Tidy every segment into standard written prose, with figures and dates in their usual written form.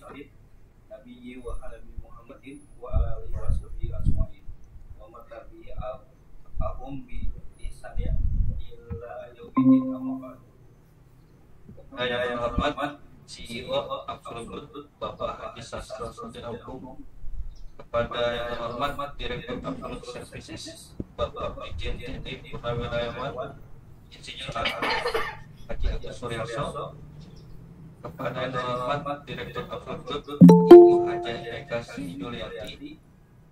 Nabiyyi wa alabi Muhammadin wa ala alihi wa sahbihi ajmain. Wa man tabi'ahum bi ihsanin ila yaumil qiyamah. Yang terhormat CEO Absolut Bapak Haji Sastra Sarjana Hukum, kepada yang terhormat Direktur Absolut Services Bapak Brigjen TNI Purnawirawan Insinyur Haji Agus Suryaso, kepada yang terhormat Direktur Absolut Ibu Haja Eka Sri Yulianti,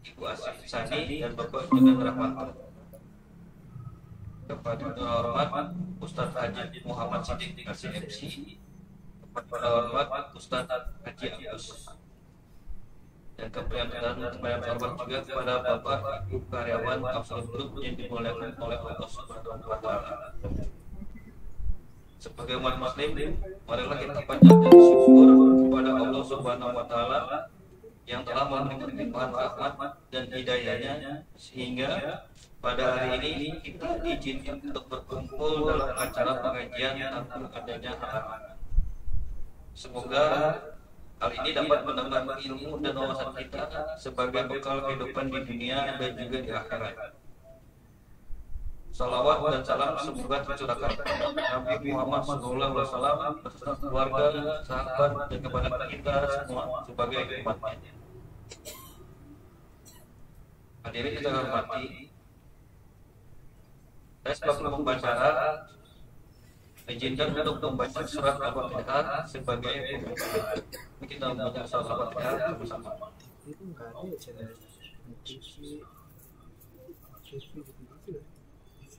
Ibu Asif Sani, dan Bapak Judan Rahmanto, kepada yang terhormat Ustadz Haji Muhammad Siddiq MC, kepada yang terhormat Ustadz Haji Agus, dan kepada yang terhormat juga kepada Bapak Ibu karyawan Absolut Group yang dimuliakan oleh Allah Subhanahu wa Ta'ala. Sebagai umat muslim, marilah kita panjatkan syukur kepada Allah Subhanahu wa Ta'ala yang telah memberikan limpahan rahmat dan hidayahnya sehingga pada hari ini kita diizinkan untuk berkumpul dalam acara pengajian tentang adanya hal-hal. Semoga hal ini dapat menambah ilmu dan wawasan kita sebagai bekal kehidupan di dunia dan juga di akhirat. Salawat dan salam semoga tercurahkan kepada Nabi Muhammad SAW beserta keluarga, sahabat, dan kepada kita semua sebagai umatnya. Hadirin kita hormati, saya sebagai pembicara izinkan untuk membaca surat Al-Fatihah sebagai pembuka. Kita membaca surat Al-Fatihah bersama. Itu enggak ada channel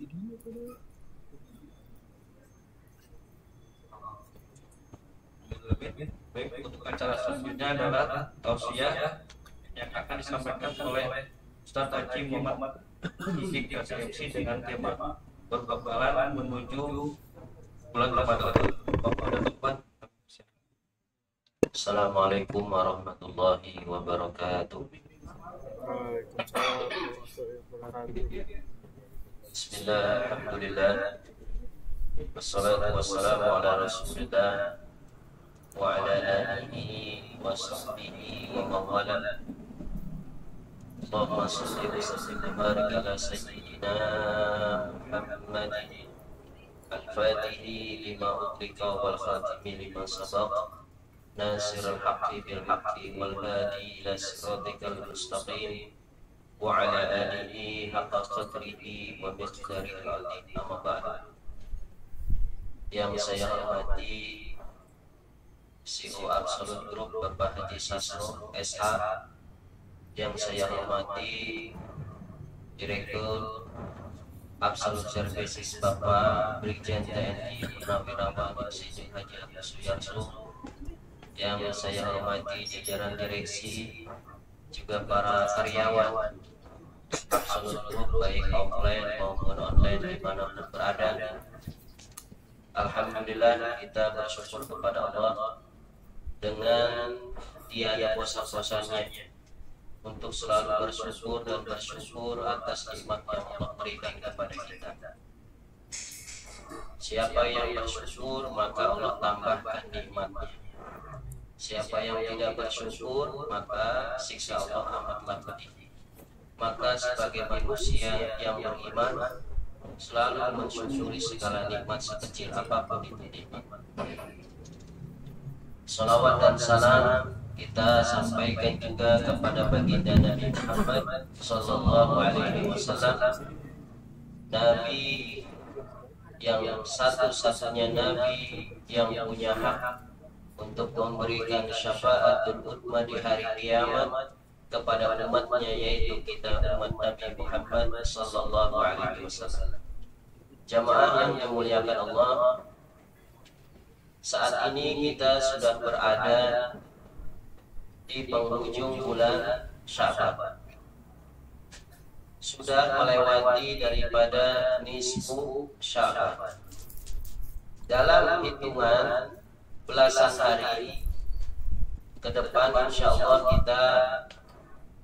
video pada Baik, untuk acara selanjutnya adalah tausiah yang akan disampaikan oleh Ustaz Haji Muhammad Siddiq MC dengan tema berkembalan menuju bulan Ramadan. Assalamualaikum warahmatullahi wabarakatuh. Waalaikumsalam warahmatullahi wabarakatuh. Bismillah, alhamdulillah, wassalatu wassalamu ala rasulillah wa ala alihi wa sahbihi wa mawala. Allahumma salli wa sallim wa barik ala sayyidina Muhammadin al-fatihi lima utrika wal khatimi lima sabaq nasirul haqqi bil haqqi wal hadi ila siratikal mustaqim wa ala alihi haqqa qadrihi wa miqdaril azim. Amma ba'd. Yang saya hormati CEO Absolut Group Bapak Haji Sasro SH, yang saya hormati Direktur Absolut Services Bapak Brigjen TNI Purnawirawan Insinyur Haji Agus Suryaso, yang saya hormati jajaran direksi, juga para karyawan Absolut Group baik offline maupun online dimanapun berada. Alhamdulillah, kita bersyukur kepada Allah dengan tiada bosan-bosannya untuk selalu bersyukur dan bersyukur atas nikmat yang Allah berikan kepada kita. Siapa yang bersyukur maka Allah tambahkan nikmatnya. Siapa yang tidak bersyukur maka siksa Allah amatlah pedih. Maka sebagai manusia yang beriman selalu mensyukuri segala nikmat sekecil apapun itu nikmat. Salawat dan salam kita sampaikan juga kepada baginda Nabi Muhammad Sallallahu Alaihi Wasallam, Nabi yang satu-satunya Nabi yang punya hak untuk memberikan syafaatul utma di hari kiamat kepada umatnya, yaitu kita umat Nabi Muhammad Sallallahu Alaihi Wasallam. Jamaah yang dimuliakan Allah, saat ini kita sudah berada di penghujung bulan Sya'ban. Sudah melewati daripada nisfu Sya'ban. Dalam hitungan belasan hari ke depan, insya Allah kita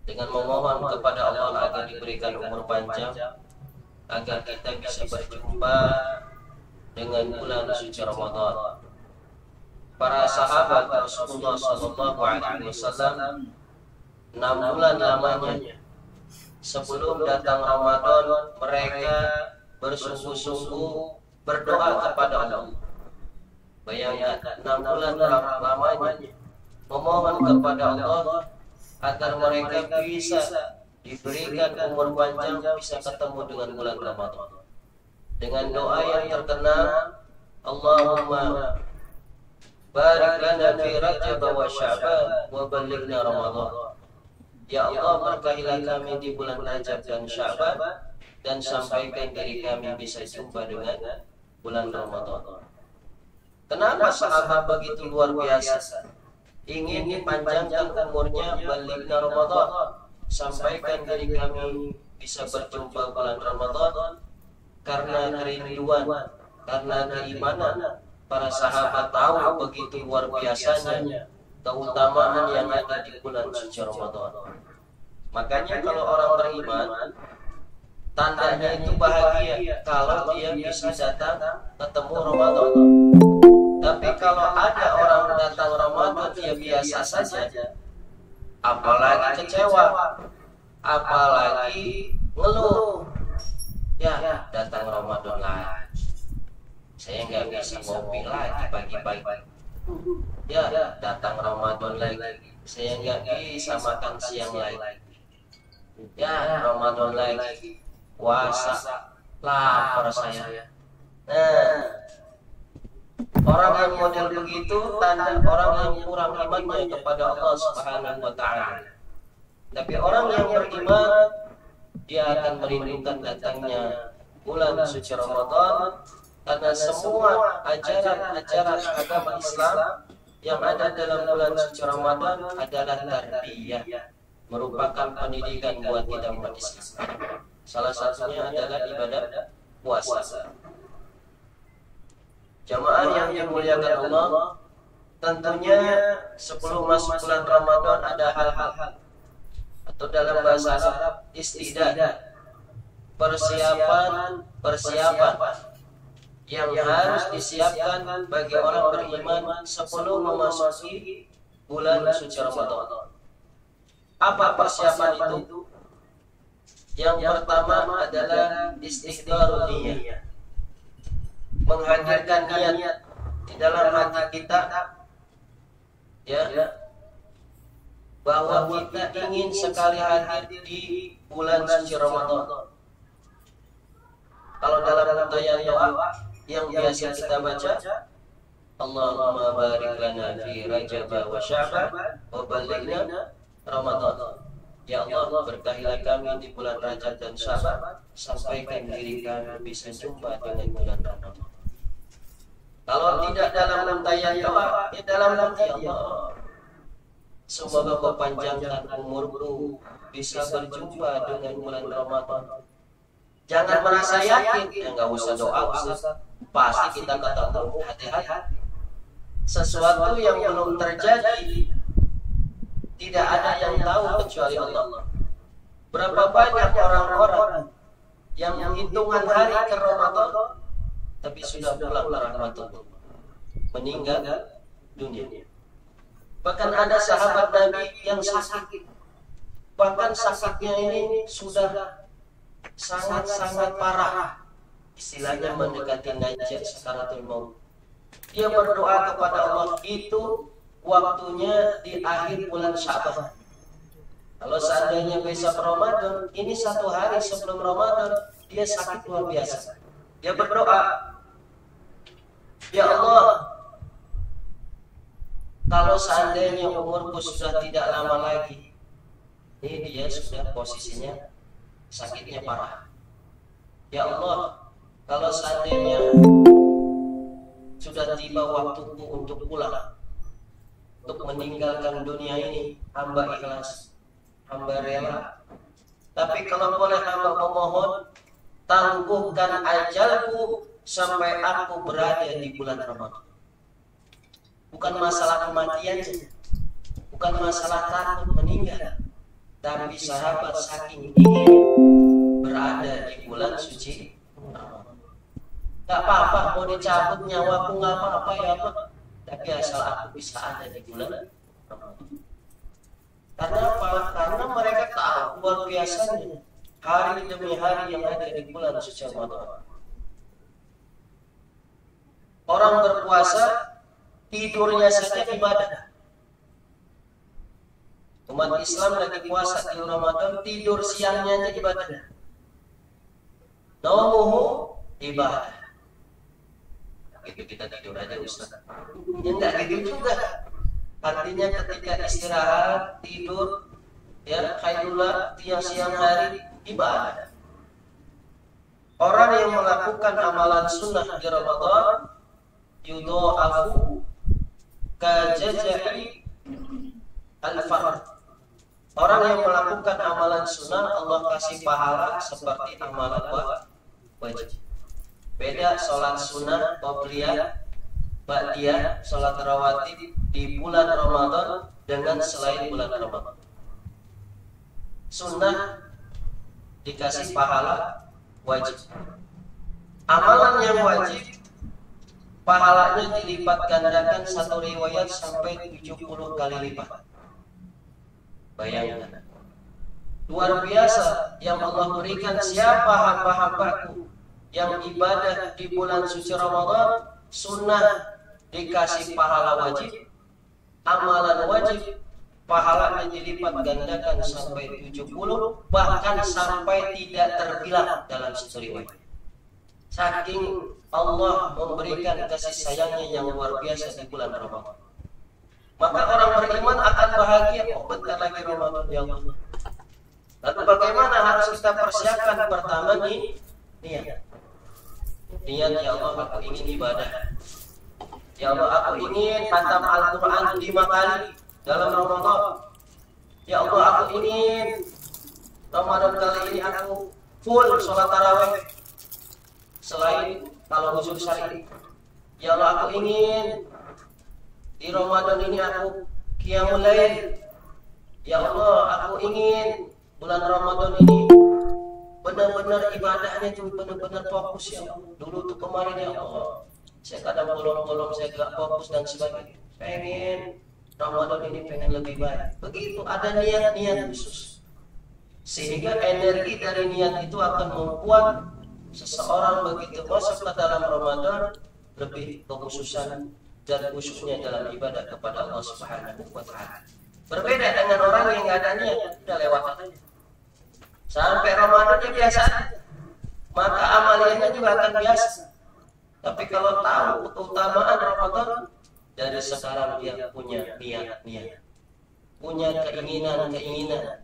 dengan memohon kepada Allah agar diberikan umur panjang, agar kita bisa berjumpa dengan bulan suci Ramadan. para sahabat Rasulullah Sallallahu Alaihi Wasallam 6 bulan lamanya sebelum datang Ramadan mereka bersungguh-sungguh berdoa kepada Allah. Bayangkan 6 bulan lamanya memohon kepada Allah agar mereka bisa diberikan umur panjang, bisa ketemu dengan bulan Ramadan. Dengan doa yang terkenal, Allahumma barik lana fi Rajab wa Sya'ban wa ballighna Ramadan. Ya Allah, berkahilah kami di bulan Rajab dan Sya'ban dan sampaikan diri kami bisa jumpa dengan bulan Ramadan. Kenapa sahabat begitu luar biasa? Ingin dipanjangkan umurnya, ballighna Ramadan, sampaikan diri kami bisa berjumpa bulan Ramadan. Karena kerinduan, karena keimanan, para sahabat tahu begitu luar biasanya keutamaan yang ada di bulan suci Ramadan. Makanya kalau orang beriman, tandanya itu bahagia kalau dia bisa datang ketemu Ramadan. Tapi kalau ada orang datang Ramadan dia biasa saja, apalagi kecewa, apalagi ngeluh. Ya, datang Ramadan lagi, saya nggak bisa ngopi lagi pagi-pagi. Ya, datang Ramadan lagi, saya nggak bisa makan siang lagi. Ya, Ramadan lagi, puasa, lapar saya. Nah, orang yang model begitu tanda orang yang kurang imannya kepada Allah Subhanahu wa Ta'ala. Tapi orang yang beriman, dia akan merindukan datangnya bulan suci Ramadan, karena semua ajaran-ajaran agama Islam yang ada dalam bulan suci Ramadan adalah tarbiyah, merupakan pendidikan buat kita umat Islam. Salah satunya adalah ibadah puasa. Jamaah yang dimuliakan Allah, tentunya sebelum masuk bulan Ramadan ada hal-hal atau dalam bahasa Arab istidad, persiapan yang harus disiapkan bagi orang beriman sebelum memasuki bulan suci Ramadan. Apa persiapan itu? Yang pertama adalah istiqdarul niyah, menghadirkan niat di dalam hati kita, ya, bahwa kita ingin sekali hadir di bulan suci Ramadan. Kalau dalam untayan doa yang biasa kita baca, Allahumma barik lana fi Rajab wa Sya'ban wa ballighna Ramadan. Ya Allah, berkahilah kami di bulan Rajab dan Sya'ban, sampaikan diri kami bisa jumpa dengan bulan Ramadan. Kalau tidak dalam untayan doa, ya dalam hati, Allah, semoga kau panjangkan umurku bisa berjumpa dengan bulan Ramadan. Jangan merasa yakin, ya nggak usah doa, pasti kita ketemu. Hati-hati, sesuatu yang belum terjadi tidak ada yang tahu kecuali Allah. Berapa banyak orang-orang yang hitungan hari ke Ramadan tapi sudah pulang ke rahmatullah, meninggal dunia. Bahkan ada sahabat Nabi yang sakit, bahkan sakitnya ini sudah sangat-sangat parah, istilahnya mendekati najat sakaratul maut. Dia berdoa kepada Allah, itu waktunya di akhir bulan Sya'ban. Kalau seandainya besok Ramadan, ini 1 hari sebelum Ramadan, dia sakit luar biasa. Dia berdoa, ya Allah, kalau seandainya umurku sudah tidak lama lagi, ini dia sudah posisinya sakitnya parah. Ya Allah, kalau seandainya sudah tiba waktuku untuk pulang, untuk meninggalkan dunia ini, hamba ikhlas, hamba rela. Tapi kalau boleh hamba memohon, tangguhkan ajalku sampai aku berada di bulan Ramadan. Bukan masalah kematiannya, bukan masalah takut meninggal, tapi sahabat saking ingin berada di bulan suci Ramadan. Gak apa-apa mau dicabut nyawaku, gak apa-apa ya Allah, tapi asal aku bisa ada di bulan Ramadan. Karena apa? Karena mereka tahu luar biasanya hari demi hari yang ada di bulan suci Ramadan. Orang berpuasa tidurnya saja ibadah. Umat Islam lagi puasa di Ramadan, tidur siangnya aja ibadah. Naumuhu ibadah. Itu kita tidur aja Ustaz. Ya enggak gitu juga. Artinya ketika istirahat, tidur, ya khairulah siang hari ibadah. Orang yang melakukan amalan sunnah di Ramadan yudha'afu kajazai al-fard. Orang yang melakukan amalan sunnah Allah kasih pahala seperti amalan wajib. Beda sholat sunnah, qobliyah, ba'diyah, sholat rawatib di bulan Ramadan dengan selain bulan Ramadan. Sunnah dikasih pahala wajib. Amalan yang wajib pahalanya dilipat gandakan, satu riwayat sampai 70 kali lipat. Bayangkan, luar biasa yang Allah berikan. Siapa hamba-hambaku yang ibadah di bulan suci Ramadan, sunnah dikasih pahala wajib, amalan wajib pahalanya dilipat gandakan sampai 70, bahkan sampai tidak terbilang dalam satu riwayat. Saking Allah memberikan kasih sayangnya yang luar biasa di bulan Ramadan, maka orang beriman akan bahagia. Oh, bentar lagi Ramadan, ya Allah. Lalu bagaimana harus kita persiapkan? Pertama nih, niat. Niat, ya Allah, aku ingin ibadah. Ya Allah, aku ingin khatam Al-Quran 5 kali dalam Ramadan. Ya Allah, aku ingin Ramadan kali ini aku full sholat tarawih selain kalau usul syar'i. Ya Allah, aku ingin di Ramadan ini aku qiyamul lail. Ya Allah, aku ingin bulan Ramadan ini benar-benar ibadahnya itu benar-benar fokus ya Allah. Dulu tuh kemarin ya Allah, saya kadang bolong-bolong, saya gak fokus dan sebagainya. Pengen Ramadan ini pengen lebih baik. Begitu ada niat-niat khusus, sehingga energi dari niat itu akan membuat seseorang begitu masuk ke dalam Ramadan lebih kekhususan dan khususnya dalam ibadah kepada Allah Subhanahu wa Ta'ala. Berbeda dengan orang yang nggak ada niat, udah lewat aja. Sampai Ramadannya biasa aja, maka amalnya juga akan biasa. Tapi kalau tahu keutamaan Ramadan, dari sekarang dia punya niat, punya keinginan,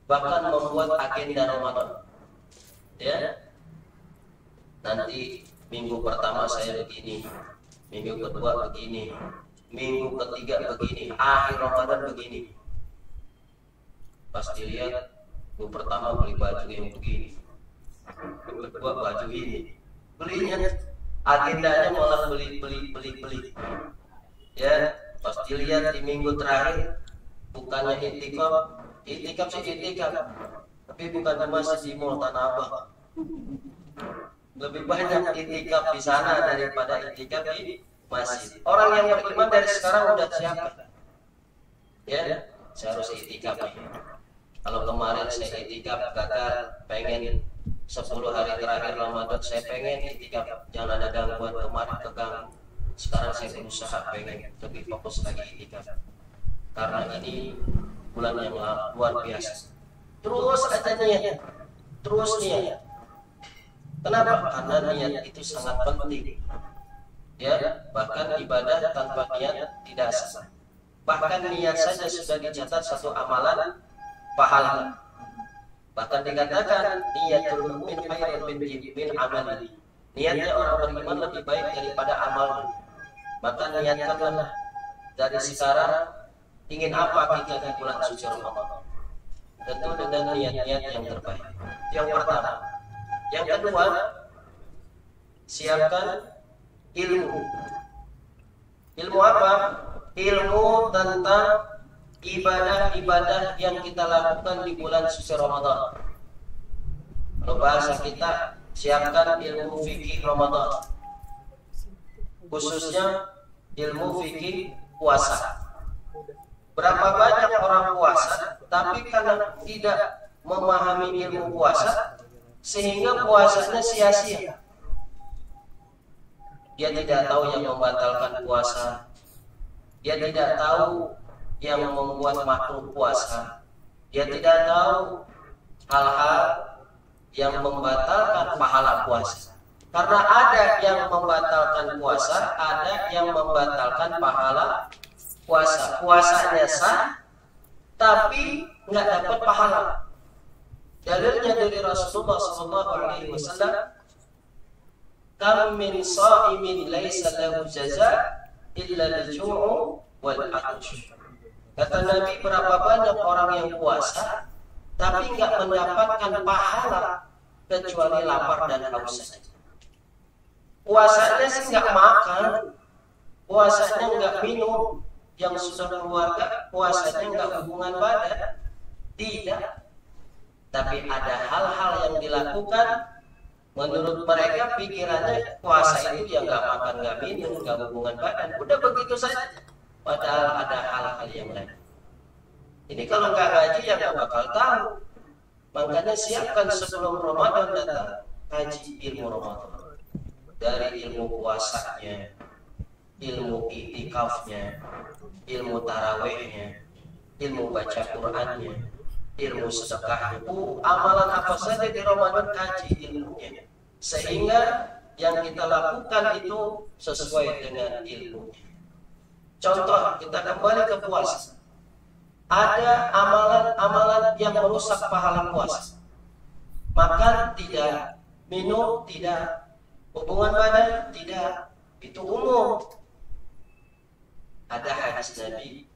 bahkan membuat agenda Ramadan. Ya, nanti minggu pertama saya begini, minggu kedua begini, minggu ketiga begini, akhir Ramadan begini. Pas dilihat, minggu pertama beli baju yang begini, minggu kedua baju ini, belinya agendanya malah beli. Ya, pas dilihat di minggu terakhir, bukannya itikaf sih itikaf, tapi bukan di masjid di Mall Tanah Abang. Lebih banyak itikaf di sana daripada itikaf di masjid. Orang yang beriman dari sekarang udah siap. Ya, saya harus itikaf. Kalau kemarin saya itikaf gagal, pengen 10 hari terakhir Ramadan saya pengen itikaf, jangan ada gangguan. Kemarin keganggu, sekarang saya berusaha pengen lebih fokus lagi itikaf, karena ini bulan yang luar biasa. Terus aja niat, terus niat. Kenapa? Karena niat itu sangat penting. Ya, bahkan ibadah tanpa niat tidak sah. Bahkan niat saja sudah dicatat satu amalan pahala. Bahkan dikatakan niatul mu'min khairun min amali. Niatnya orang beriman lebih baik daripada amalnya. Maka niatkanlah dari sekarang ingin apa kita di bulan suci Ramadan. Tentu dengan niat-niat yang terbaik. Yang pertama. Yang kedua, siapkan ilmu. Ilmu apa? Ilmu tentang ibadah-ibadah yang kita lakukan di bulan suci Ramadan. Kalau bahasa kita, siapkan ilmu fikih Ramadan. Khususnya ilmu fikih puasa. Berapa banyak orang puasa tapi karena tidak memahami ilmu puasa sehingga puasanya sia-sia. Dia tidak tahu yang membatalkan puasa. Dia tidak tahu yang membuat makruh puasa. Dia tidak tahu hal-hal yang membatalkan pahala puasa. Karena ada yang membatalkan puasa, ada yang membatalkan pahala puasa. Puasanya sah, tapi nggak dapat pahala. Dalilnya dari Rasulullah SAW, kam min sha'imin laisa lahu jaza illa al-ju'u wal atsh. Kata Nabi, berapa banyak orang yang puasa tapi nggak mendapatkan pahala kecuali lapar dan haus saja. Puasanya sih nggak makan, puasanya nggak minum, yang sudah keluarga puasanya nggak hubungan badan, tidak. Tapi ada hal-hal yang dilakukan menurut mereka pikirannya puasa itu ya nggak makan, nggak minum, nggak hubungan badan, udah begitu saja. Padahal ada hal-hal yang lain. Ini kalau nggak ngaji ya nggak bakal tahu. Makanya siapkan sebelum Ramadan datang kaji ilmu Ramadan. Dari ilmu puasanya, ilmu itikafnya, ilmu tarawehnya, ilmu baca Qur'annya, ilmu sedekahnya, amalan apa saja di Ramadan kaji ilmunya, sehingga yang kita lakukan itu sesuai dengan ilmunya. Contoh, kita kembali ke puasa. Ada amalan-amalan yang merusak pahala puasa. Makan tidak, minum tidak, hubungan badan tidak, itu umum. Ada hadis Nabi,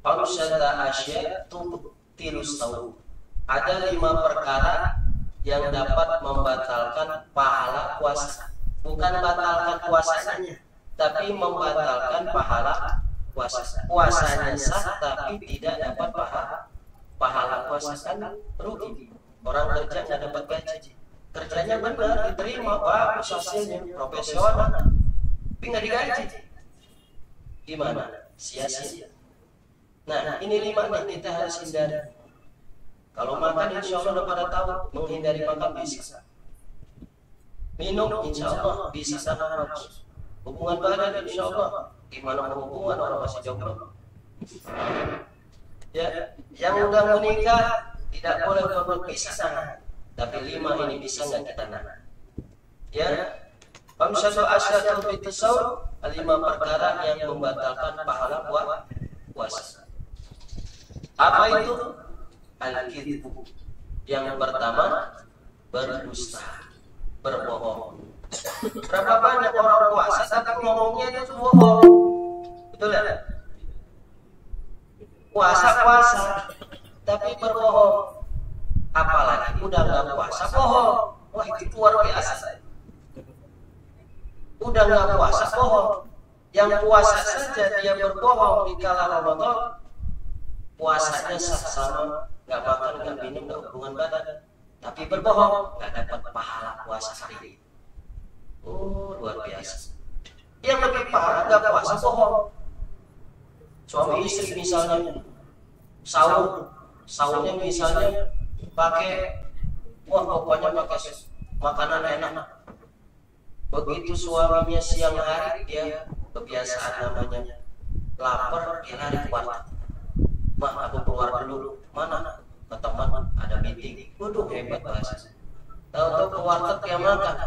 Amsata asya tubtilus saum. Ada 5 perkara yang dapat membatalkan pahala puasa. Bukan batalkan puasanya, tapi membatalkan pahala puasa. Puasanya sah tapi tidak dapat pahala puasa, kan rugi. Orang kerja nggak dapat gaji, kerjanya benar, diterima, bagus hasilnya, profesional, tapi nggak digaji. Gimana? Sia-sia. Nah, ini 5 nih kita harus hindari. Kalau makan insya Allah udah pada tahu, menghindari makan bisa. Minum insya Allah bisa sangat bagus. Hubungan badan insya Allah, gimana hubungan orang masih jomblo? Ya, yang udah menikah tidak boleh berpisah. Tapi 5 ini bisa nggak kita nahan? Ya, Amsatu asyatu fitusau, 5 perkara yang membatalkan pahala puasa. Apa itu? Al-kidbu. Yang pertama, berdusta, berbohong. Berapa banyak orang puasa tapi ngomongnya itu bohong, betul ya? Puasa tapi berbohong. Apalagi udah nggak puasa bohong, wah itu luar biasa. Udah nggak puasa bohong, yang puasa saja dia berbohong di kala Ramadan, puasanya sah sama, nggak makan, nggak minum, nggak hubungan badan, tapi berbohong, nggak dapat pahala puasa hari. Luar biasa. Yang lebih parah nggak puasa bohong. Suami istri misalnya sahurnya misalnya pakai, wah pokoknya pakai makanan enak. Begitu suaminya siang hari, dia kebiasaan namanya lapar, dia lari ke warteg. Mah aku keluar dulu. Mana? Ke teman ada meeting. Waduh hebat bahasa. Tahu-tahu ke warteg dia makan.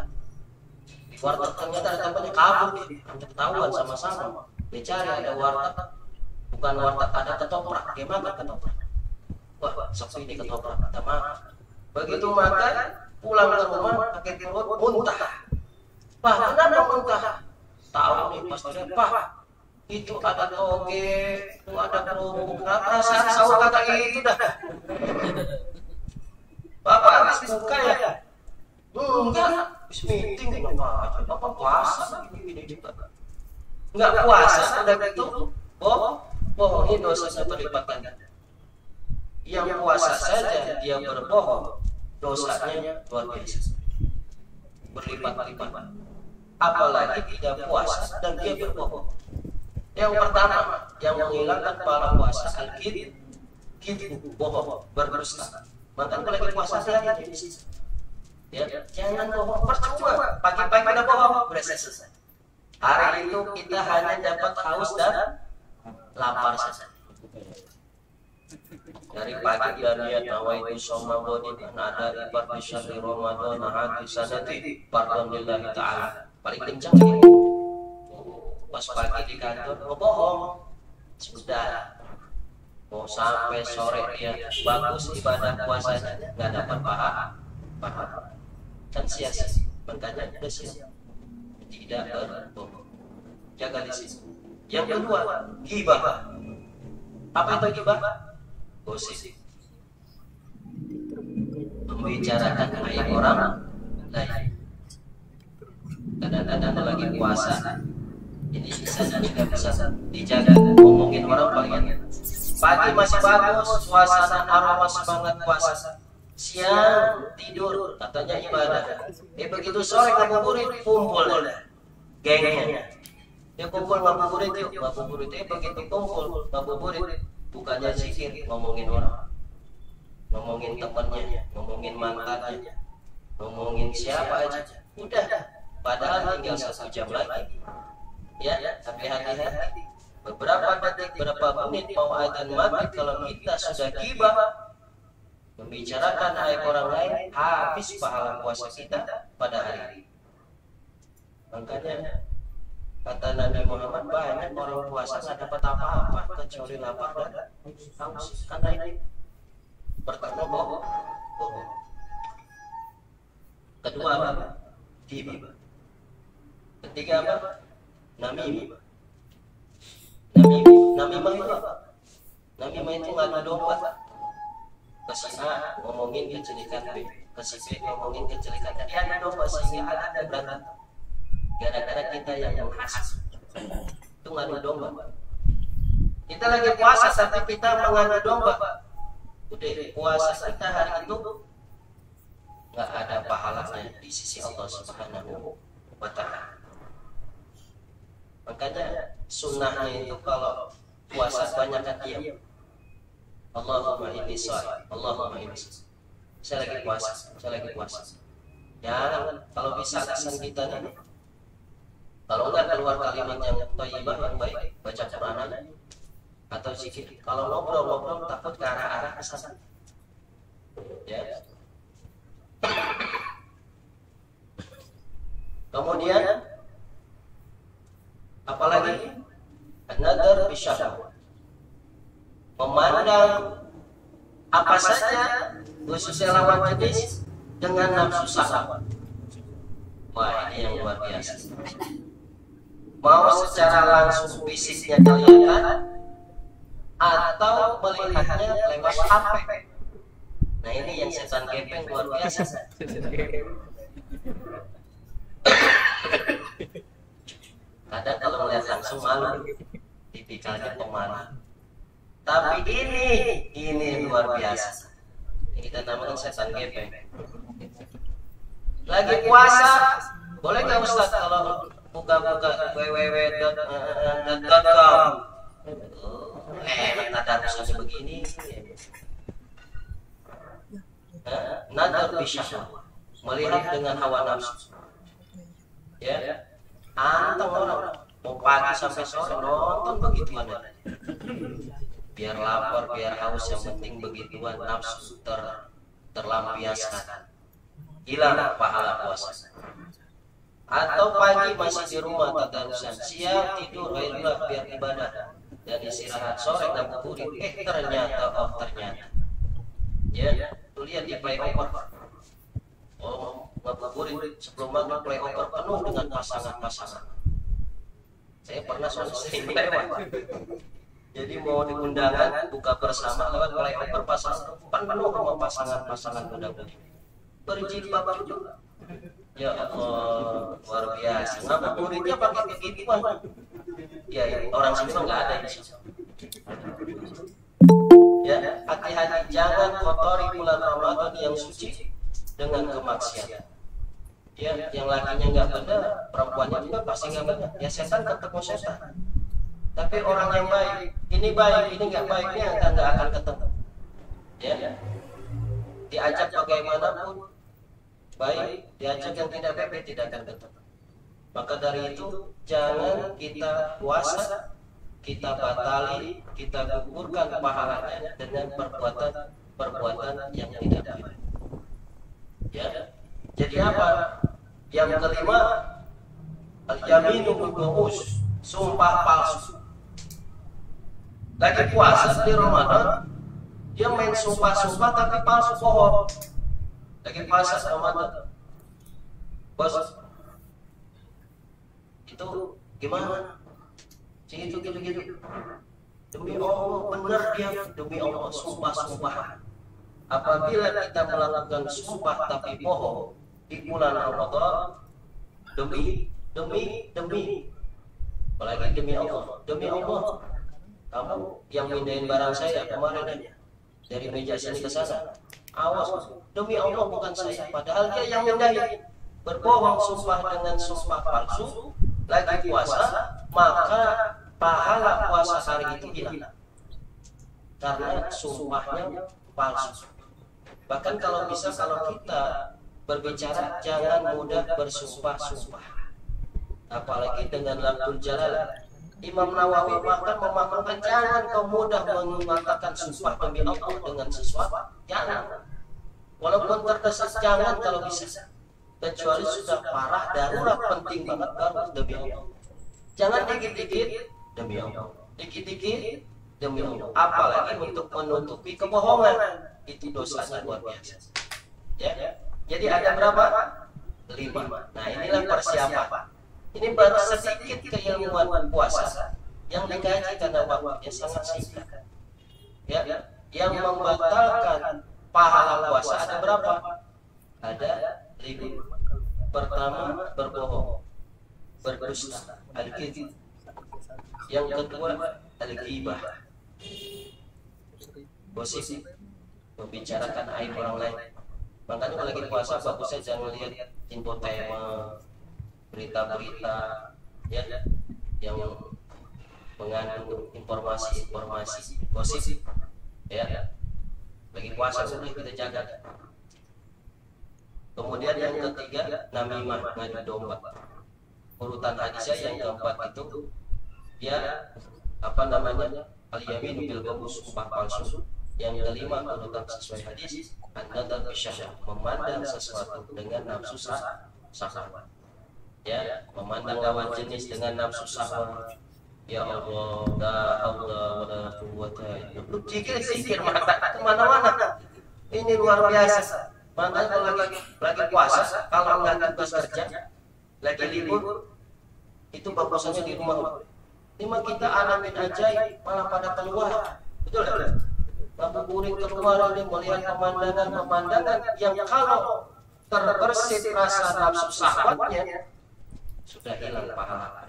Di warteg ternyata ada tempatnya kabur, dia ketahuan sama-sama. Dia cari ada warteg, bukan warteg, ada ketoprak. Dia makan ketoprak. Wah, sok ini ketoprak, kita makan. Begitu makan, pulang ke rumah pakai perut muntah. Pak, kenapa muntah? Tahu nih pas dia, Pak, itu ada toge, itu ada kerupuk. Perasaan sahur kata itu dah. Bapak habis buka ya? Enggak, habis meeting. Bapak puasa gini juga. Enggak puasa, udah gitu, bohongin dosanya berlipat ganda. Yang puasa saja dia berbohong, dosanya luar biasa, berlipat-lipat. apalagi tidak puasa dan dia berbohong. Yang pertama yang menghilangkan pahala puasa al-kidz, bohong, berdusta. Maka kalau lagi puasa hati-hati di situ. Ya, jangan bohong, percuma. Pagi-pagi udah bohong, udah selesai. Hari itu kita hanya dapat haus dan lapar saja. Dari pagi dan niat nawaitu soma bodin ada ibar di syahri Ramadan hati sanati pardon lillahi ta'ala. Paling kencang ini. Pas pagi di kantor mau bohong, sudah. Mau sampai sore dia bagus ibadah puasanya nggak dapat pahala, kan sia-sia. Makanya udah siap, tidak berbohong. Jaga di sini. Yang kedua, ghibah. Apa itu ghibah? Gosip. Membicarakan aib orang lain. Kadang-kadang lagi puasa, ini bisa juga bisa dijaga. Ngomongin orang paling enak. Pagi masih bagus, suasana aroma semangat puasa. Siang tidur, katanya ibadah. Begitu sore ngabuburit, kumpul gengnya. Dia kumpul ngabuburit yuk, ngabuburit. Begitu kumpul ngabuburit, bukannya zikir, ngomongin orang, ngomongin temannya, ngomongin mantannya, ngomongin siapa aja. Udah, padahal tinggal 1 jam lagi. Ya, tapi hati-hati. Beberapa detik, beberapa menit mau adzan maghrib, kalau kita sudah ghibah, membicarakan aib orang lain, habis pahala puasa kita pada hari ini. Makanya kata Nabi Muhammad, banyak orang puasa nggak dapat apa-apa kecuali lapar dan haus. Karena ini pertama bohong. Kedua apa? Ghibah. Ketiga apa? Namimah. Namimah itu apa? Namimah itu ngadu domba. Ke si A ngomongin kejelekan B, ke si B ngomongin kejelekan A. Dia ngadu domba sehingga ada berantem. Gara-gara kita yang menghasut. Itu ngadu domba. Kita lagi puasa tapi kita mengadu domba. Udah puasa kita hari itu nggak ada pahalanya di sisi Allah Subhanahu wa Ta'ala. Makanya sunnahnya itu kalau puasa banyakkan diam. Allahumma inni shaim, Allahumma inni shaim. Saya lagi puasa. Jangan, kalau bisa lisan kita nih. Kalau enggak keluar kalimat yang thayyibah yang baik, baca Quran aja atau zikir. Kalau ngobrol takut ke arah ke sana. Ya. Kemudian apalagi an-nadar bisyahwat, memandang apa saja khususnya lawan jenis dengan nafsu syahwat. Wah, ini yang luar biasa. Mau secara langsung fisiknya kelihatan atau melihatnya lewat HP. Nah, ini yang setan gepeng luar biasa. Kadang kalau melihat langsung malu, tipikalnya pemalu. Tapi ini luar biasa. Ini kita namakan setan gepeng. Lagi puasa, boleh nggak Ustaz kalau buka-buka www.com? Tadarusnya begini. Nadar bisyahwat, melihat dengan hawa nafsu. Ya. Anteng orang mau pagi sampai sore nonton begituan aja. Biar lapar, biar haus, yang penting begituan nafsu terlampiaskan. Hilang pahala puasa. Atau pagi masih di rumah tadarusan, siang tidur baiklah biar ibadah dan istirahat, sore ngabuburit. Ternyata ya, tuh lihat di playover. Ngabuburit sebelum maghrib playover penuh dengan pasangan-pasangan. Saya pernah sering lewat. Jadi mau di undangan buka bersama lewat playover pasangan penuh sama pasangan-pasangan muda-mudi. Berjilbab juga. Ya Allah, luar biasa. Ngabuburitnya pakai begituan. Ya, orang sini nggak ada ini. Ya, hati-hati jangan kotori bulan Ramadan yang suci dengan kemaksiatan. Ya, yang lakinya nggak benar, perempuannya juga pasti nggak benar. Ya setan ketemu setan. Tapi orang yang baik, ini baik, ini nggak baiknya nggak akan ketemu. Ya, diajak bagaimanapun baik, diajak yang tidak baik tidak akan ketemu. Maka dari itu jangan kita puasa, kita batali, kita gugurkan pahalanya dengan perbuatan yang tidak baik. Ya, jadi apa? Yang kelima, al-yaminu bil-ghamus, sumpah palsu. Lagi puasa di Ramadan, dia main sumpah-sumpah tapi palsu, bohong. Lagi puasa Ramadan, bos, itu gimana? Itu gitu. Demi Allah benar dia, demi Allah sumpah-sumpah. Apabila kita melakukan sumpah tapi bohong di bulan Ramadan, demi, apalagi demi Allah, kamu yang mindahin barang saya kemarin aja dari meja sini ke sana, awas, demi Allah bukan saya, padahal dia yang mindahin, berbohong sumpah dengan sumpah palsu, lagi puasa, maka pahala puasa hari itu hilang karena sumpahnya palsu. Bahkan kalau bisa, kalau kita berbicara jangan mudah bersumpah-sumpah, apalagi dengan lafzul jalal. Imam Nawawi bahkan memahamkan jangan kau mudah mengatakan sumpah demi Allah dengan sesuatu, jangan. Walaupun terdesak jangan kalau bisa, kecuali sudah parah darurat penting banget baru demi Allah. Jangan dikit-dikit demi Allah, dikit-dikit demi Allah, apalagi untuk menutupi kebohongan. Itu dosanya luar biasa. Ya, jadi ada berapa? 5. Nah, inilah persiapan. Ini baru sedikit keilmuan puasa yang dikaji karena waktunya sangat singkat. Ya, yang membatalkan pahala puasa ada berapa? Ada 5. Pertama, berbohong, berdusta, al-kadzib. Yang kedua, al-ghibah, gosip, membicarakan aib orang lain. Makanya kalau lagi puasa bagusnya jangan lihat infotainment, berita-berita ya yang mengandung informasi gosip ya. Lagi puasa sudah kita jaga. Kemudian yang ketiga, namimah, ngadu domba. Urutan hadisnya yang keempat itu dia al-yamin bil ghamus, sumpah palsu. Yang kelima, urutan sesuai hadis, an-nadar bisyahwah, memandang sesuatu dengan nafsu syahwat. Ya, memandang lawan jenis dengan nafsu syahwat. Ya Allah, la haula wala quwwata illa billah. Zikir mata kemana-mana. Ini luar biasa. Makanya kalau lagi puasa, kalau nggak tugas kerja, lagi libur, itu bagusnya di rumah. Lima kita alamin ajaib malah pada keluar. Betul kan? Ngabuburit keluar ini melihat pemandangan yang kalau terbersit rasa nafsu syahwatnya sudah hilang pahala.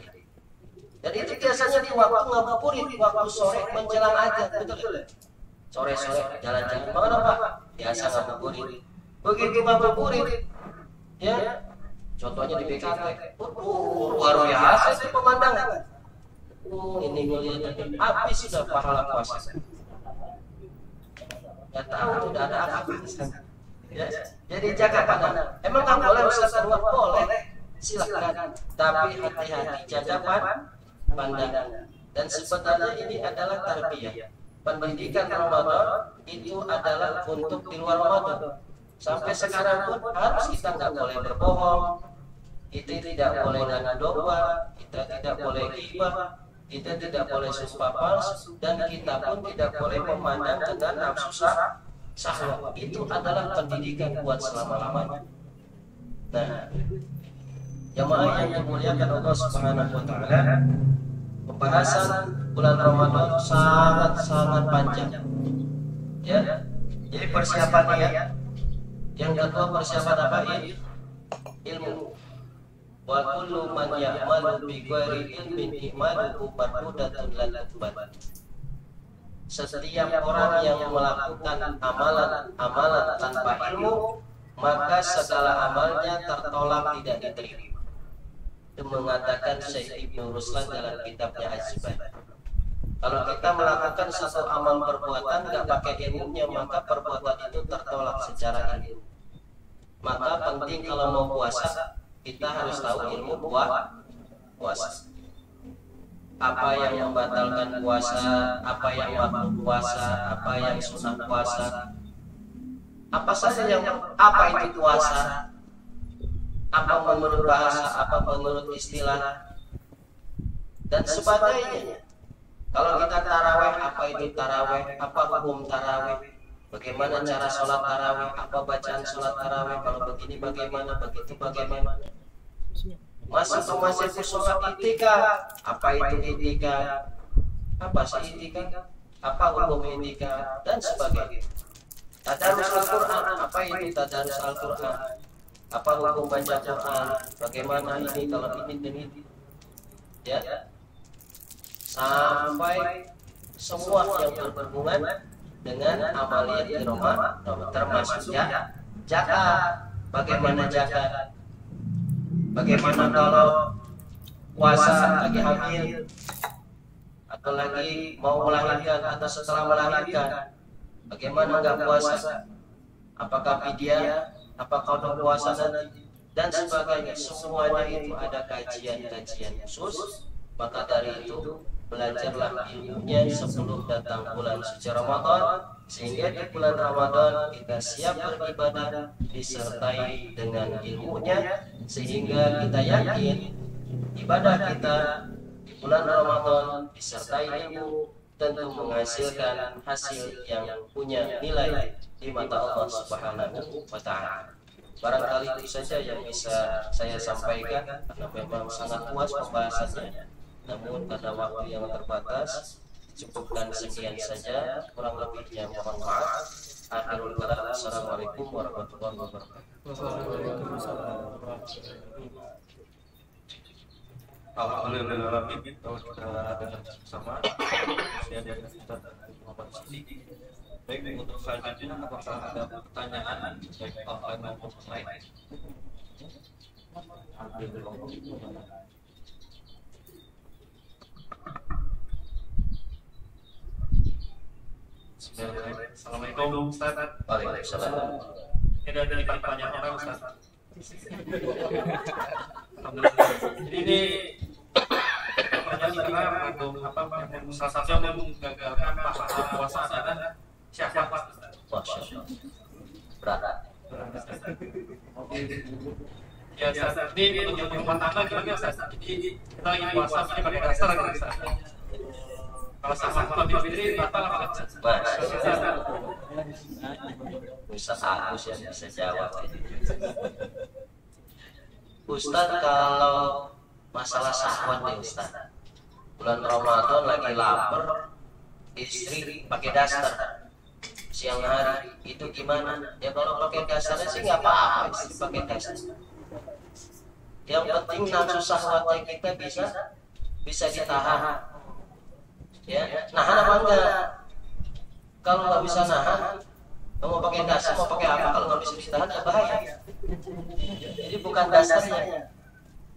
Dan itu biasanya di waktu ngabuburit, waktu sore menjelang azan, betul? Sore-sore jalan-jalan, mana Pak? Biasa ngabuburit. Begitu ngabuburit, ya, contohnya di BKT, luar biasa itu pemandangan. Ini melihat habis sudah pahala puasa. Nggak tahu tidak ada apa-apa. Ya, jadi jaga pandangan. Emang nggak boleh Ustaz keluar? Boleh, silakan. Tapi hati-hati jaga pandangan. Dan sebenarnya ini adalah tarbiyah. Pendidikan Ramadan itu adalah untuk di luar Ramadan. Sampai sekarang pun harus kita nggak boleh berbohong, kita tidak boleh ngadu domba, kita tidak boleh ghibah, kita tidak boleh sumpah palsu, dan kita pun tidak boleh memandang dengan nafsu syahwat. Itu adalah pendidikan buat selama-lamanya. Nah, jamaah yang dimuliakan Allah Subhanahu wa taala, pembahasan bulan Ramadan sangat-sangat panjang. Ya. Jadi persiapannya yang kedua, persiapan apa? Ilmu. Wa kullu man ya'malu bi ghairi ilmin imanuhu mardudatun la tuqbal. Setiap orang yang melakukan amalan tanpa ilmu, maka segala amalnya tertolak tidak diterima. Itu mengatakan Syekh Ibnu Ruslan dalam kitabnya Azban. Kalau kita melakukan satu amal perbuatan nggak pakai ilmunya, maka perbuatan itu tertolak secara ilmu. Maka penting kalau mau puasa, kita harus tahu ilmu puasa. Apa yang membatalkan puasa, apa yang makruh puasa, apa yang sunah puasa, apa saja yang apa itu puasa, apa menurut bahasa, apa menurut istilah, dan sebagainya. Kalau kita taraweh, apa itu taraweh, apa hukum taraweh, bagaimana cara sholat taraweh, apa bacaan sholat taraweh, kalau begini bagaimana, begitu bagaimana. Masuk ke masjid sholat itikaf, apa itu itikaf, apa sih itikaf, apa hukum itikaf, dan sebagainya. Tadarus Al-Quran, apa itu tadarus Al-Quran, apa hukum baca Quran, bagaimana ini kalau ini dan ini, ya, sampai semua yang berhubungan dengan amaliyat di Ramadan, termasuk zakat. Bagaimana zakat? Bagaimana kalau puasa lagi hamil atau lagi mau melahirkan atau setelah melahirkan? Bagaimana nggak puasa? Apakah fidyah? Apakah qada puasa dan sebagainya? Semuanya itu ada kajian-kajian khusus. Maka dari itu belajarlah ilmunya sebelum datang bulan suci Ramadan, sehingga di bulan Ramadan kita siap beribadah disertai dengan ilmunya, sehingga kita yakin ibadah kita di bulan Ramadan disertai ilmu tentu menghasilkan hasil yang punya nilai di mata Allah Subhanahu wa Ta'ala. Barangkali itu saja yang bisa saya sampaikan, karena memang sangat luas pembahasannya. Namun karena waktu yang terbatas, cukupkan sekian saja. Kurang lebihnya mohon maaf. Akhirul kalam. Assalamualaikum warahmatullahi wabarakatuh. Alhamdulillah, kalau kita ada sama, saya ada Ustaz Muhammad Siddiq. Baik, untuk selanjutnya apakah ada pertanyaan baik offline maupun online? Assalamualaikum Ustaz. Waalaikumsalam. Ini ada banyak orang Ustaz. Alhamdulillah. Jadi ini pertanyaan kita untuk apa? Salah satu yang menggagalkan puasa adalah siapa Ustaz? Masya Allah. Berat. Ya Ustaz, ini untuk rumah tangga gimana Ustaz? Jadi kita lagi puasa ini pakai dasar gitu Ustaz. Kalau sama suami istri batal apa Ustaz? Ustaz Agus yang bisa jawab ini. Ustaz, kalau masalah syahwat nih Ustaz, bulan Ramadan lagi lapar, istri pakai daster siang hari, itu gimana? Ya kalau pakai dasternya sih nggak apa-apa, istri pakai daster. Yang penting nafsu syahwatnya kita bisa ditahan. Ya, nahan apa enggak? Kalau nggak bisa nahan, mau pakai dasar, mau pakai apa? Kalau nggak bisa ditahan, ya bahaya. Jadi bukan dasarnya,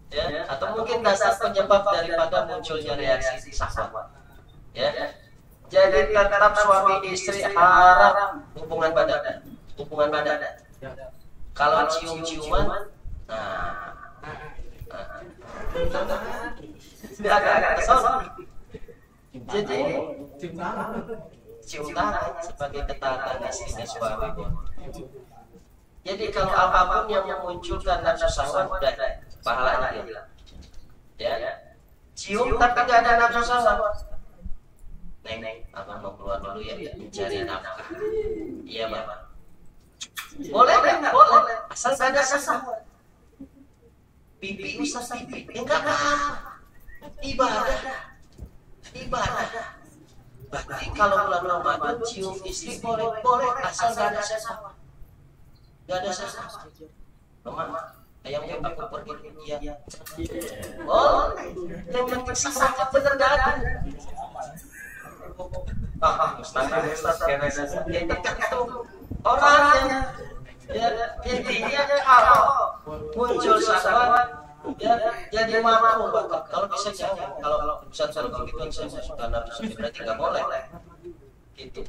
ya, atau mungkin dasar penyebab daripada munculnya reaksi syahwat. Ya, jadi tetap suami istri haram hubungan badan. Kalau cium-ciuman, agak kesal. Jadi cium tangan sebagai ketaatan istrinya suami. Jadi kalau apapun yang memunculkan nafsu syahwat, udah pahalanya hilang. Ya, cium tapi nggak ada nafsu syahwat. Neng, abang mau keluar dulu ya, mencari nafkah. Iya Bapak. Boleh nggak? Boleh. Asal nggak ada syahwat. Pipi Ustaz pipi, enggak apa-apa. Ibadah. Berarti kalau bulan Ramadan cium istri boleh asal gak ada syahwat. Mama, ayamnya aku pergi. Iya. Oh, yang penting syahwat bener gak ada. Ustaz, itu orang yang Ya, intinya kalau muncul syahwat ya jadi makruh. Kalau bisa jangan. Kalau Ustaz kalau gitu saya masukkan nafsu berarti nggak boleh. Gitu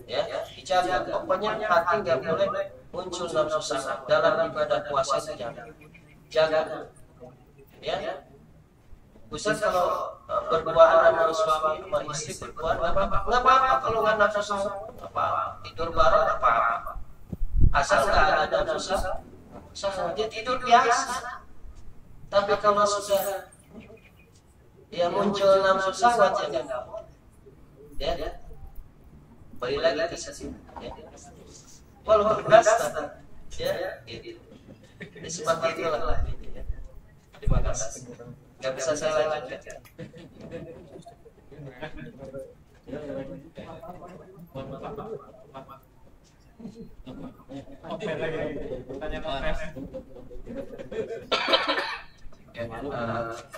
ya, dijaga. Pokoknya hati nggak boleh muncul nafsu syahwat dalam ibadah puasa itu jangan. Jaga. Ya. Ustaz kalau berduaan sama suami sama istri berduaan nggak apa-apa kalau nggak nafsu syahwat apa tidur bareng apa-apa. Asal nggak ada nafsu syahwat dia tidur biasa. Tapi kalau sudah ya muncul nafsu syahwat ya nggak boleh. Ya. Balik lagi ke sini. Ya. Walaupun beras ya gitu. Seperti itulah. Terima kasih. Gak bisa saya lanjutkan. Oke, lagi tanya notes.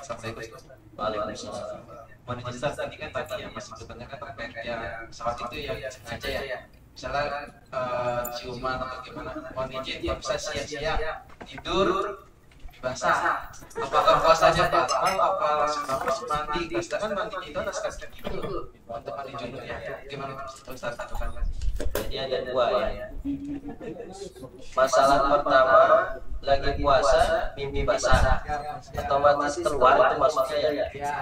Assalamualaikum. Waalaikumsalam. Mohon izin Ustaz, tadi kan yang masih bertanya kan terkait yang pesawat itu yang sengaja ya. Misalnya ciuman atau gimana, mohon izin ya bisa sia-sia tidur basah. Apakah puasanya batal? Apa harus mandi? Kan mandi itu harus kasih gitu untuk mandi junub ya. Gimana Ustaz lakukan? Jadi ada dua ya. Masalah pertama lagi puasa mimpi basah, otomatis keluar itu maksudnya ya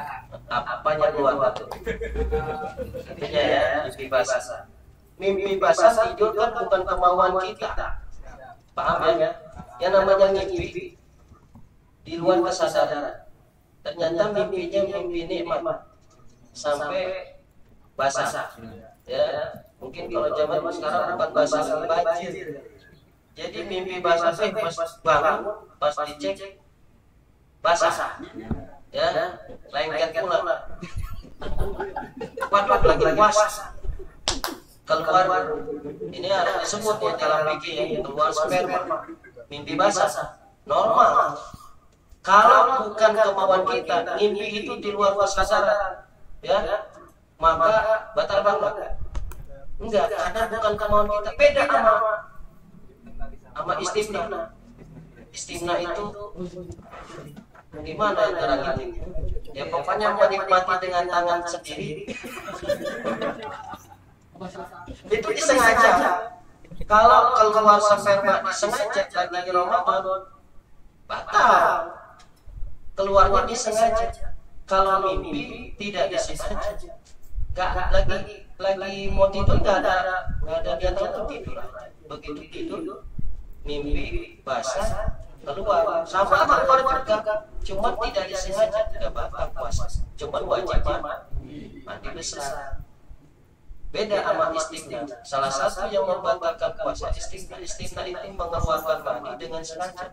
apanya keluar itu? Intinya ya mimpi basah. Mimpi basah tidur kan bukan kemauan kita, paham ya? Yang namanya mimpi di luar kesadaran. Ternyata mimpinya mimpi nikmat sampai basah. Ya, mungkin kalau zaman sekarang bukan basah lagi banjir. Jadi mimpi basah pas bangun, pas dicek basah. Ya, lengket pula. Waduh lagi puasa. Keluar ini harus disebut ya dalam fikih ya, keluar sperma. Mimpi basah normal. Kalau bukan kemauan kita, mimpi itu di luar kesadaran, ya, maka batal banget. Enggak, karena bukan kemauan kita. Beda sama istimna. Istimna itu gimana ya terangin? Ya pokoknya menikmati dengan tangan sendiri. Itu disengaja. Kalau keluar sperma disengaja lagi Ramadan, batal. Keluarnya disengaja. Kalau mimpi tidak disengaja. Gak lagi mau tidur nggak ada niat untuk tidur. Begitu tidur mimpi basah keluar sama keluar juga, cuma tidak disengaja, tidak batal puasa, cuma wajib mandi besar. Beda sama istimna. Salah satu yang membatalkan puasa istimna itu mengeluarkan mani dengan sengaja.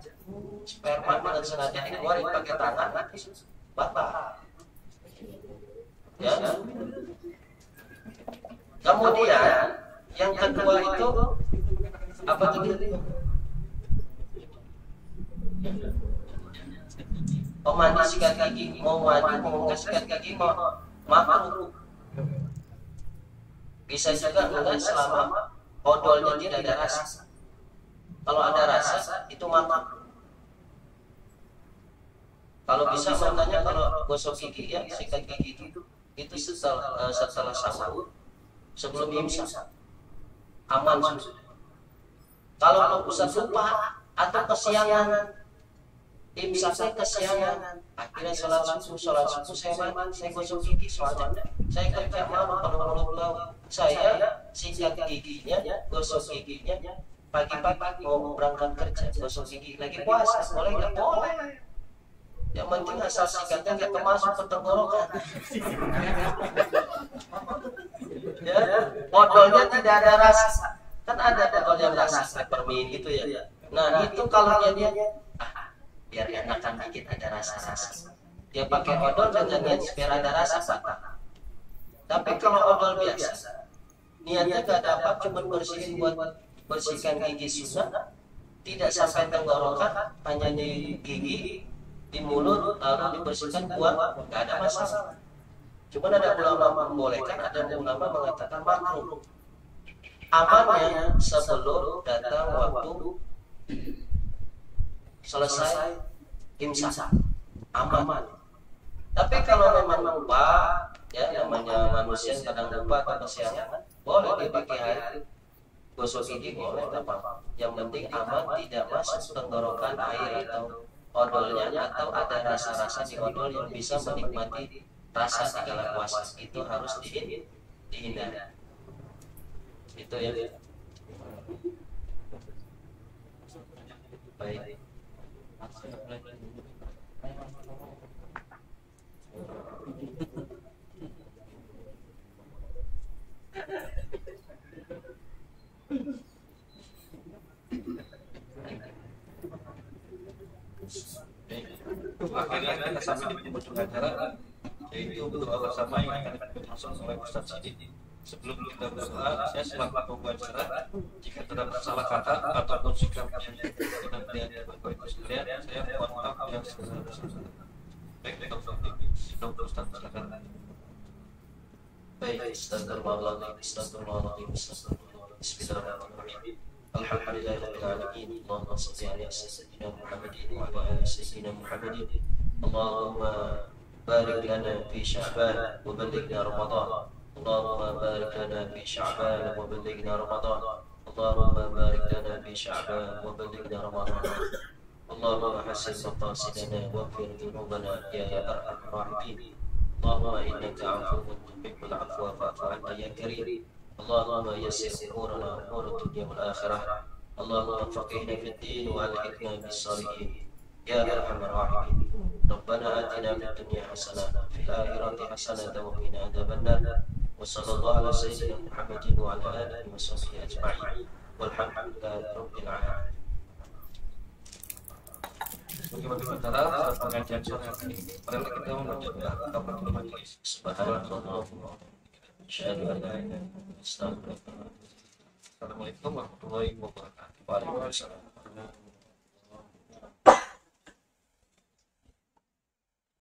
Sperma dengan sengaja dikeluarin pakai tangan, batal. Ya. Kemudian yang kedua itu apa tadi? Mandi sikat gigi, mau mandi mau sikat gigi mau makruh. Bisa juga enggak selama odolnya tidak ada rasa. Kalau ada rasa itu makruh. Kalau bisa makanya kalau gosok gigi ya sikat gigi itu setelah sahur sebelum imsak aman sudah. Kalau Ustaz lupa atau kesiangan imsaknya kesiangan, akhirnya sholat subuh saya gosok gigi soalnya saya kerja malam kalau lupa saya sikat giginya gosok giginya pagi-pagi mau berangkat kerja gosok gigi lagi puasa boleh nggak? Boleh. Yang penting asal sikatnya nggak termasuk ke tenggorokan. Ya, odolnya tidak ada rasa. Kan ada odol yang rasa peppermint gitu ya. Nah itu kalau dia biar enakan dikit ada rasa-rasa. Dia pakai odol dengan niat biar ada rasa apa? Tapi kalau odol biasa, niatnya nggak dapat cuma bersihin buat bersihkan gigi sunnah, tidak sampai tenggorokan, hanya di gigi, di mulut, lalu dibersihkan buat nggak ada masalah. Cuma ada ulama membolehkan, ada ulama mengatakan makruh. Amannya sebelum datang waktu selesai imsak, aman. Tapi kalau memang lupa, ya namanya manusia kadang lupa atau kesiangan, boleh di pagi hari gosok gigi boleh, tak apa-apa. Yang penting aman, tidak masuk tenggorokan air atau odolnya, atau ada rasa-rasa di odol yang bisa menikmati rasa di kala puasa. Itu harus dihindari. Itu ya. Baik. Akhirnya kita sampai di penghujung acara, yaitu doa bersama yang akan dilangsung oleh Ustaz Siddiq. Sebelum kita berdoa, saya selaku pembawa acara, jika terdapat salah kata ataupun sikap yang tidak berkenan Bapak sekalian, saya mohon maaf yang sebesar-besarnya. Baik, Dr. Ustaz, silakan. Baik, astagfirullahaladzim, astagfirullahaladzim, astagfirullahaladzim. Bismillahirrahmanirrahim. Alhamdulillahirabbil alamin. Allahumma shalli ala sayyidina Muhammadin wa ala ali sayyidina Muhammadin. Allahumma barik lana fi Sya'ban wa ballighna Ramadan. Allahumma barik lana fi Sya'ban wa ballighna Ramadan. Allahumma barik lana fi Sya'ban wa ballighna Ramadan. Allahumma hassin maqasidana wa ighfir dhunubana ya arhamar rahimin. Allahumma innaka 'afuwwun tuhibbul 'afwa fa'fu 'anna ya karim. Allahumma yassir umurana umur dunya wal akhirah. Allahumma faqihna fid din wa alhiqna bis salihin ya arhamar rahimin. Rabbana atina fid dunya hasanah fil akhirati hasanah wa qina adzabannar. Wa sallallahu ala sayyidina Muhammadin wa ala alihi wa sahbihi ajma'in. Walhamdulillahi rabbil alamin. Bagaimana cara saat pengajian sore ini? Marilah kita membaca doa kafaratul majelis. Subhanallah. Asyhadu an la ilaha illallah. Assalamualaikum warahmatullahi wabarakatuh. Waalaikumsalam.